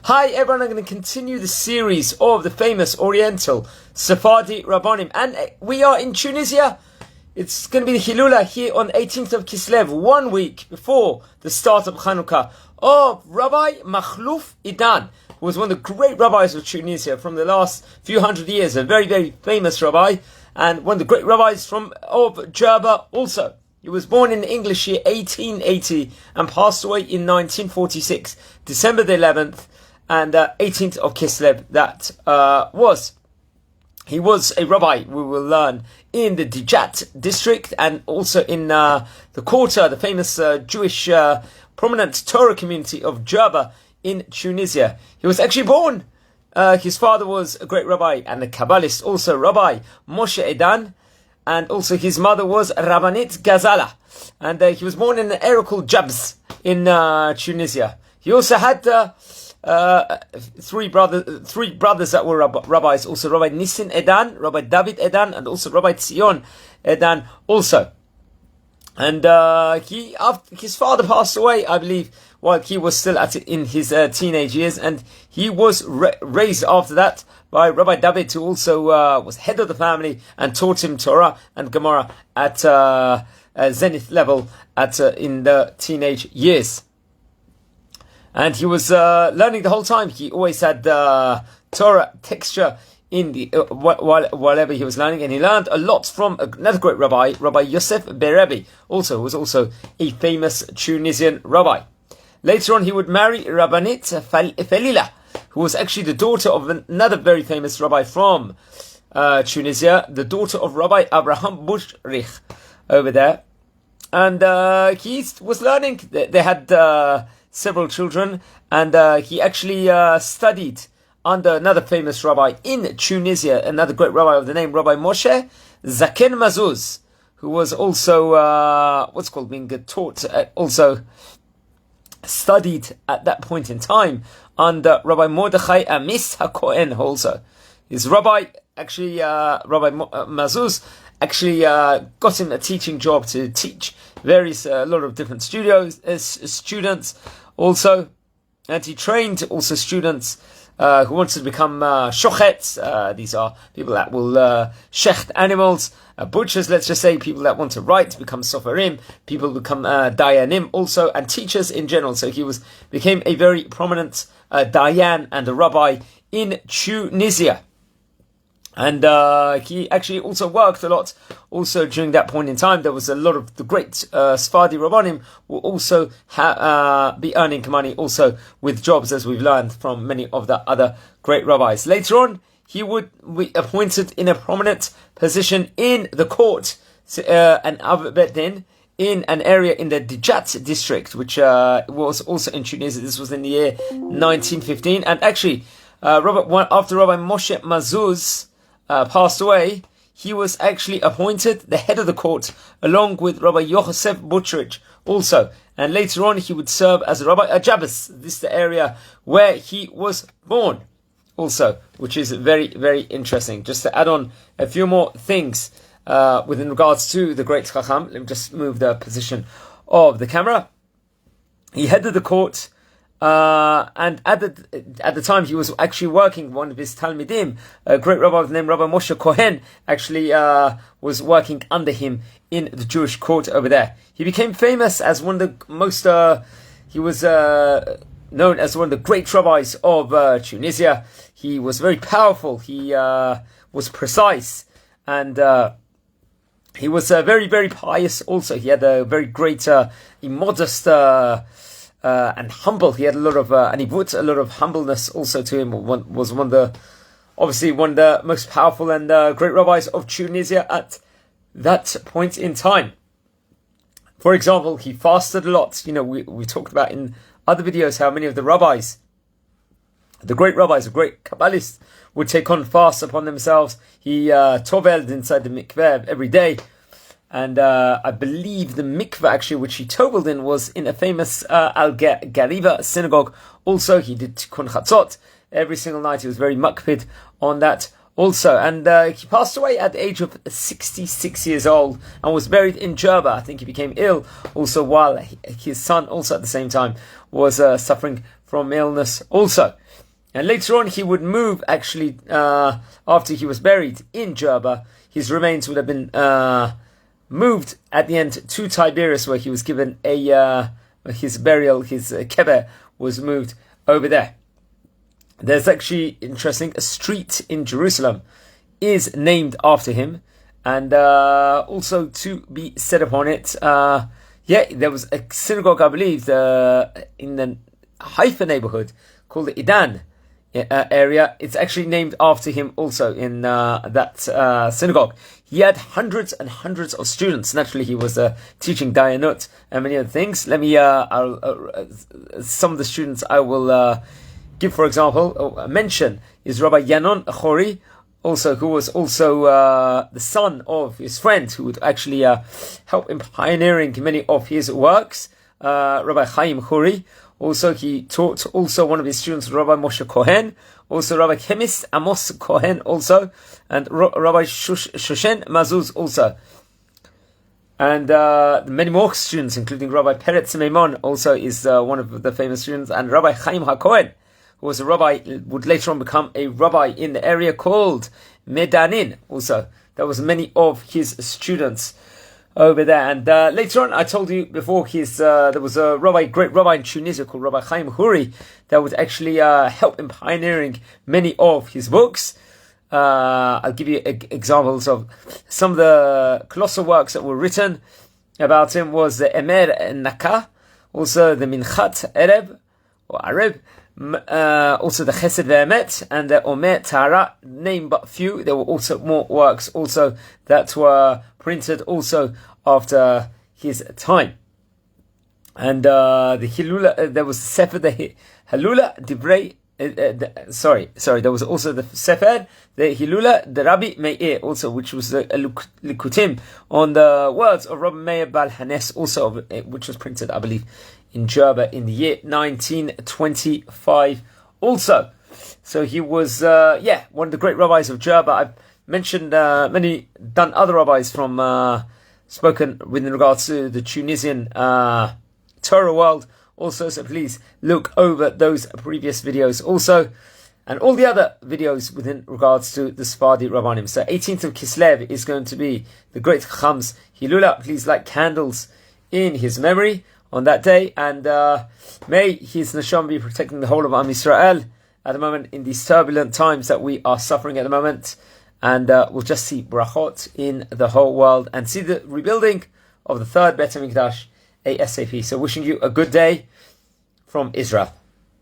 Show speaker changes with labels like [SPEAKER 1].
[SPEAKER 1] Hi everyone, I'm going to continue the series of the famous Oriental Sephardi Rabbanim, and we are in Tunisia. It's going to be the Hilula here on 18th of Kislev, 1 week before the start of Chanukah, of Rabbi Machlouf Idan, who was one of the great rabbis of Tunisia from the last few hundred years, a very, very famous rabbi, and one of the great rabbis of Jerba also. He was born in the English year 1880 and passed away in 1946, December the 11th and 18th of Kislev. He was a rabbi, we will learn, in the Digyat district and also in the quarter, the famous Jewish prominent Torah community of Jerba in Tunisia. He was actually born. His father was a great rabbi and a Kabbalist, also Rabbi Moshe Idan, and also his mother was Rabbanit Gazala. And he was born in an area called Jabs in Tunisia. He also had three brothers that were rabbis, also Rabbi Nisin Edan, Rabbi David Edan, and also Rabbi Tzion Edan also. And his father passed away, I believe, while he was still in his teenage years, and he was raised after that by Rabbi David, who also was head of the family and taught him Torah and Gemara at zenith level in the teenage years. And he was learning the whole time. He always had Torah texture in the whatever he was learning, and he learned a lot from another great rabbi, Rabbi Yosef Berebi, who was also a famous Tunisian rabbi. Later on, he would marry Rabbanit Felila, who was actually the daughter of another very famous rabbi from Tunisia, the daughter of Rabbi Abraham Bushrich over there. And he was learning. They had several children, and he actually studied under another famous rabbi in Tunisia, another great rabbi of the name Rabbi Moshe Zaken Mazuz, who was also being taught, also studied at that point in time under Rabbi Mordechai Amis HaKohen also. His rabbi, actually, Rabbi Mazuz, actually got him a teaching job to teach a lot of different students also, and he trained also students who wanted to become shochetz. These are people that will shecht animals, butchers, let's just say, people that want to write, become sofarim, people become dayanim also, and teachers in general. So he became a very prominent dayan and a rabbi in Tunisia. And he actually also worked a lot. Also during that point in time, there was a lot of the great Sephardi Rabbanim will also be earning money also with jobs, as we've learned from many of the other great rabbis. Later on, he would be appointed in a prominent position in the court and Bet Din in an area in the Digyat district, which was also in Tunisia. This was in the year 1915. And actually, after Rabbi Moshe Mazuz passed away, he was actually appointed the head of the court along with Rabbi Yosef Butrich also, and later on he would serve as a rabbi at Jabes. This is the area where he was born also, which is very, very interesting. Just to add on a few more things within regards to the great Chacham, let me just move the position of the camera. He headed the court, and at the time he was actually working, one of his Talmidim, a great rabbi named Rabbi Moshe Cohen, actually was working under him in the Jewish court over there. He became famous as one of the most, he was known as one of the great rabbis of Tunisia. He was very powerful, he was precise, and he was very, very pious also. He had a very great, modest, and humble. He had a lot of, and he put a lot of humbleness also to him. Was one of the most powerful and great rabbis of Tunisia at that point in time. For example, he fasted a lot. You know, we talked about in other videos how many of the rabbis, the great Kabbalists, would take on fasts upon themselves. He tovelled inside the mikveh every day. And I believe the mikveh actually which he tovelled in was in a famous Al-Gariba synagogue. Also, he did tikkun chatzot every single night. He was very makpid on that also. And he passed away at the age of 66 years old and was buried in Jerba. I think he became ill also while his son also at the same time was suffering from illness also. And later on, he would move, actually, after he was buried in Jerba, his remains would have been moved at the end to Tiberias, where he was given his burial, his keber was moved over there. There's actually, interesting, a street in Jerusalem is named after him, and also to be said upon it, there was a synagogue, I believe, in the Haifa neighborhood called the Idan area. It's actually named after him also in that synagogue. He had hundreds and hundreds of students. Naturally, he was teaching Dayanut and many other things. Let me, some of the students I will give, for example, mention is Rabbi Yanon Chori, also, who was also the son of his friend, who would actually help in pioneering many of his works, Rabbi Chaim Chori. Also, he taught also one of his students, Rabbi Moshe Cohen, also Rabbi Chemist Amos Cohen also, and Rabbi Shoshen Mazuz also. And many more students, including Rabbi Peretz Meimon, also is one of the famous students, and Rabbi Chaim HaKohen, who was a rabbi, would later on become a rabbi in the area called Medanin also. That was many of his students over there. And later on, I told you before, there was a great rabbi in Tunisia called Rabbi Chaim Huri, that would actually help in pioneering many of his books. I'll give you examples of some of the colossal works that were written about him. Was the Emer Naka, also the Minchat Ereb, or Arab, also the Chesed Ve'emet, and the Omer Tara, name but few. There were also more works also that were printed also after his time. And the Hilula, there was Sefer, the Hilula Divrei, there was also the Sefer, the Hilula, the Rabbi Meir, also, which was the Likutim on the words of Rabbi Meir Bal Hanes, also, which was printed, I believe, in Jerba in the year 1925 also. So he was, one of the great rabbis of Jerba. I've mentioned done other rabbis from, spoken with regards to the Tunisian Torah world also, so please look over those previous videos also, and all the other videos within regards to the Sephardi Rabbanim. So 18th of Kislev is going to be the great Chacham's Hilula. Please light candles in his memory on that day, and may his neshama be protecting the whole of Am Yisrael at the moment in these turbulent times that we are suffering at the moment, and we'll just see brachot in the whole world and see the rebuilding of the third Beit HaMikdash ASAP. So wishing you a good day from Israel.